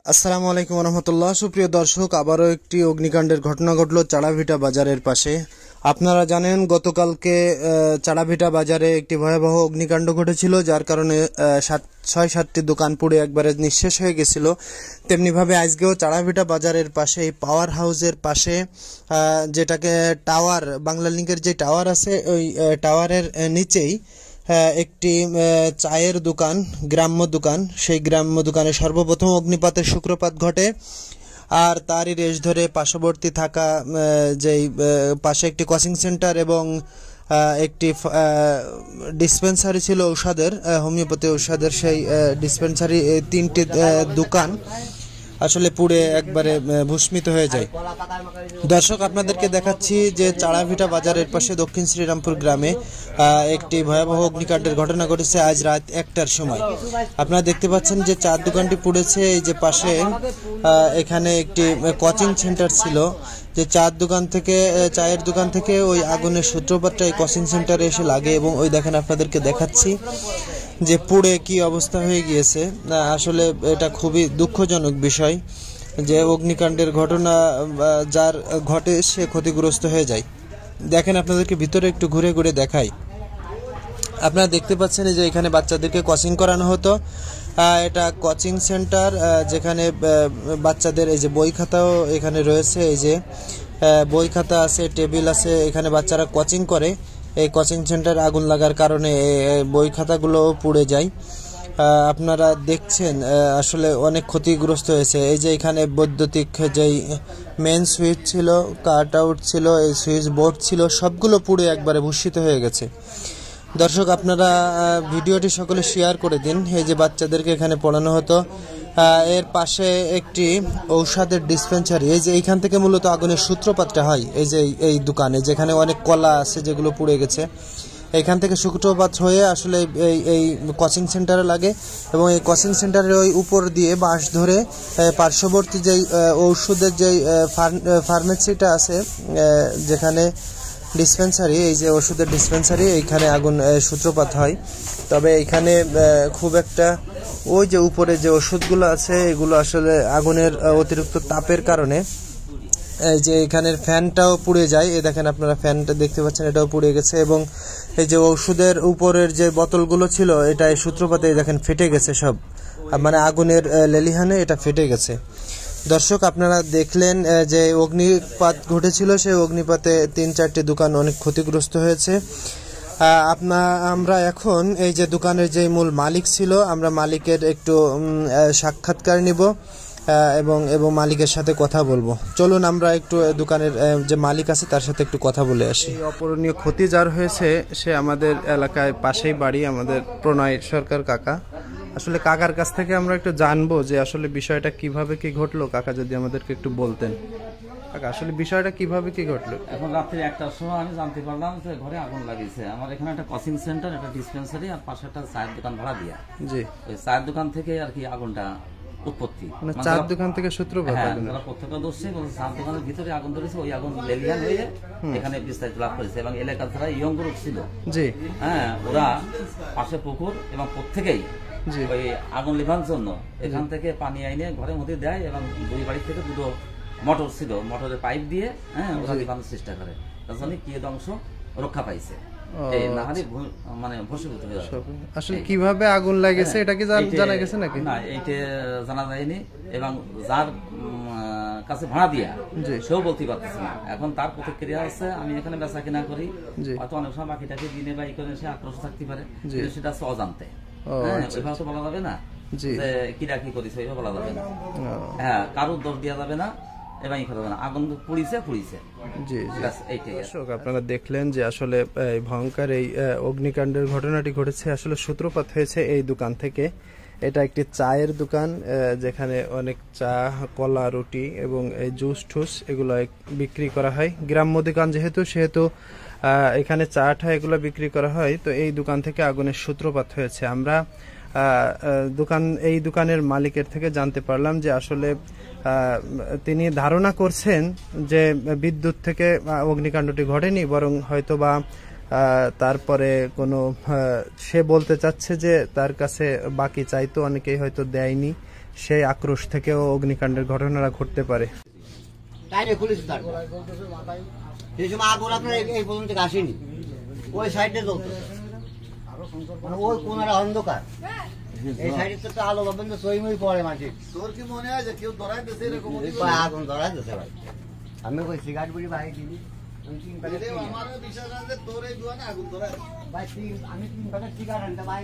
আসসালামু আলাইকুম রহমতুল্লাহ। সুপ্রিয় দর্শক, আবারও একটি অগ্নিকাণ্ডের ঘটনা ঘটল চাড়াভিটা বাজারের পাশে। আপনারা জানেন গতকালকে চাড়াভিটা বাজারে একটি ভয়াবহ অগ্নিকাণ্ড ঘটেছিল, যার কারণে ৬-৭টি দোকান পুড়ে একবারে নিঃশেষ হয়ে গেছিল। তেমনিভাবে আজকেও চাড়াভিটা বাজারের পাশে এই পাওয়ার হাউসের পাশে যেটাকে টাওয়ার, বাংলা লিংকের যে টাওয়ার আছে, ওই টাওয়ারের নিচেই একটি চায়ের দোকান, গ্রাম্য দোকান। সেই গ্রাম্য দোকানে সর্বপ্রথম অগ্নিপাতের সূত্রপাত ঘটে। আর তারই রেশ ধরে পার্শ্ববর্তী থাকা যেই পাশে একটি কোচিং সেন্টার এবং একটি ডিসপেন্সারি ছিল ঔষধের, হোমিওপ্যাথি ঔষধের, সেই ডিসপেন্সারি, তিনটি দোকান আসলে পুড়ে একবারে ভস্মিত হয়ে যায়। দর্শক, আপনাদেরকে দেখাচ্ছি যে চাড়াভিটা বাজারের পাশে দক্ষিণ শ্রীরামপুর গ্রামে একটি ভয়াবহ অগ্নিকাণ্ডের ঘটনা ঘটেছে আজ রাত 1টার সময়। আপনারা দেখতে পাচ্ছেন যে চার দোকানটি পুড়েছে। এই যে পাশে এখানে একটি কোচিং সেন্টার ছিল, যে চায়ের দোকান থেকে ওই আগুনের সূত্রপাতটা এই কোচিং সেন্টারে এসে লাগে এবং ওই দেখেন, আপনাদেরকে দেখাচ্ছি যে পুড়ে কি অবস্থা হয়ে গিয়েছে। আসলে এটা খুবই দুঃখজনক বিষয় যে অগ্নিকাণ্ডের ঘটনা যার ঘটে সে ক্ষতিগ্রস্ত হয়ে যায়। দেখেন, আপনাদেরকে ভিতরে একটু ঘুরে ঘুরে দেখাই। আপনারা দেখতে পাচ্ছেন যে এখানে বাচ্চাদেরকে কোচিং করানো হতো। এটা কোচিং সেন্টার, যেখানে বাচ্চাদের এই যে বই খাতাও এখানে রয়েছে। এই যে বই খাতা আছে, টেবিল আছে, এখানে বাচ্চারা কোচিং করে। এই কোচিং সেন্টার আগুন লাগার কারণে বই খাতাগুলো পুড়ে যায়। আপনারা দেখছেন আসলে অনেক ক্ষতিগ্রস্ত হয়েছে। এই যে এখানে বৈদ্যুতিক যেই মেন সুইচ ছিল, কাট আউট ছিল, এই সুইচ বোর্ড ছিল, সবগুলো পুড়ে একবারে ভূষিত হয়ে গেছে। দর্শক, আপনারা ভিডিওটি সকলে শেয়ার করে দিন। এই যে বাচ্চাদেরকে এখানে পড়ানো হতো, এর পাশে একটি ঔষধের ডিসপেন্সারি। এই যে এইখান থেকে মূলত আগুনের সূত্রপাতটা হয়। এই যে এই দোকানে যেখানে অনেক কলা আছে যেগুলো পুড়ে গেছে, এইখান থেকে সূত্রপাত হয়ে আসলে এই কোচিং সেন্টারে লাগে এবং এই কোচিং সেন্টারের ওই উপর দিয়ে বাঁশ ধরে পার্শ্ববর্তী যেই ঔষধের যেই ফার্মেসিটা আছে, যেখানে ডিসপেন্সারি, এই যে ওষুধের ডিসপেন্সারি, এইখানে আগুন সূত্রপাত হয়। তবে এইখানে খুব একটা ওই যে উপরে যে ওষুধগুলো আছে, এগুলো আসলে আগুনের অতিরিক্ত তাপের কারণে এই যে এখানের ফ্যানটাও পুড়ে যায়। এই দেখেন, আপনারা ফ্যানটা দেখতে পাচ্ছেন, এটাও পুড়ে গেছে। এবং এই যে ওষুধের উপরের যে বোতলগুলো ছিল, এটা এই সূত্রপাতে দেখেন ফেটে গেছে সব, মানে আগুনের লেলিহানে এটা ফেটে গেছে। দর্শক, আপনারা দেখলেন যে অগ্নিপাত ঘটেছিল, সেই অগ্নিপাতে 3-4টি দোকান অনেক ক্ষতিগ্রস্ত হয়েছে। আমরা এখন এই যে দোকানের যে মূল মালিক ছিল, আমরা মালিকের একটু সাক্ষাৎকার নিব এবং মালিকের সাথে কথা বলবো। চলুন আমরা একটু দোকানের যে মালিক আছে তার সাথে একটু কথা বলে আসি। অপূরণীয় ক্ষতি যার হয়েছে, সে আমাদের এলাকায় পাশেই বাড়ি, আমাদের প্রণয় সরকার কাকা। আসলে কাকার কাছ থেকে আমরা একটু জানবো যে আসলে বিষয়টা কিভাবে কি ঘটলো। কাকা, যদি আমাদেরকে একটু বলতেন। কাকা, আসলে বিষয়টা কিভাবে কি ঘটলো? এখন রাত্রি 1টার সময় আমি জানতে পারলাম যে ঘরে আগুন লাগিয়েছে। আমার এখানে একটা কোচিং সেন্টার, একটা ডিসপেন্সারি, আর পাশে একটা চায়ের দোকান ভাড়া দিয়া। জি, ওই চায়ের দোকান থেকে আর কি আগুনটা উৎপত্তি, মানে চায়ের দোকান থেকে সূত্রপাত। যারা প্রত্যক্ষদর্শী চায়ের দোকানের ভিতরে আগুন ধরেছে, ওই আগুন লেলিয়ান হয়ে এখানে বিস্তারিত লাভ করেছে। এবং এলাকার যারা ইয়ং গ্রুপ ছিল, জি হ্যাঁ, ওরা পাশে পুকুর এবং প্রত্যেকেই ওই আগুন লিভানোর জন্য এখান থেকে পানি আইনে ঘরের মধ্যে দেয় এবং দুই বাড়ি থেকে দুটো মোটর ছিল, মোটরের পাইপ দিয়ে ওরা লিভানোর চেষ্টা করে। তার জন্য কি অংশ রক্ষা পাইছে। আসলে কিভাবে আগুন লাগেছে এটা কি জানা গেছে নাকি? না, এইটা জানা যায়নি। এবং যার কাছে ভাড়া দিয়া সেও বলতে পারতেছে না। এখন তার প্রতিক্রিয়া আছে, আমি এখানে বেচা কিনা করি, হয়তো অনেক সময় বাকিটাকে দিনে বা এই করে সে আক্রোশ থাকতে পারে, সেটা হচ্ছে অজান্তে। ওইভাবে তো বলা যাবে না যে কিরা কি করিস, ওইভাবে বলা যাবে না। হ্যাঁ, কারোর দোষ দেওয়া যাবে না। আপনারা দেখলেন যে আসলে ভয়ঙ্কর এই অগ্নিকাণ্ডের ঘটনাটি ঘটেছে। আসলে সূত্রপাত হয়েছে এই দোকান থেকে। এটা একটি চায়ের দোকান, যেখানে অনেক চা, কলা, রুটি এবং এই জুস টুস এগুলো বিক্রি করা হয়। গ্রাম্য দোকান সেহেতু এখানে চা টা এগুলো বিক্রি করা হয়। তো এই দোকান থেকে আগুনের সূত্রপাত হয়েছে। আমরা এই দোকানের মালিকের থেকে জানতে পারলাম যে আসলে তিনি ধারণা করছেন যে বিদ্যুৎ থেকে অগ্নিকাণ্ডটি ঘটেনি, বরং হয়তোবা তারপরে কোনো সে বলতে চাচ্ছে যে তার কাছে বাকি চাইতো, অনেকেই হয়তো দেয়নি, সেই আক্রোশ থেকেও অগ্নিকাণ্ডের ঘটনাটা ঘটতে পারে। সেই সময় আগুন আপনার এই পর্যন্ত আসেনি, ওই সাইডে জ্বলতো, মানে ওই কোনারা অন্ধকার, এই সাইডে তো আলো পাবেন তো সইমই পড়ে মাঝে। তোর কি মনে হয় যে কেউ ধরাই দিয়েছে এরকম? আগুন ধরাই দিয়েছে ভাই, আমি ওই সিগারেট বুড়ি ভাই দিলি আমার বিশ্বাস আছে তোর এই দোকানে আগুন ধরাই ভাই, আমি 3 প্যাকেট সিগারেট আনতে ভাই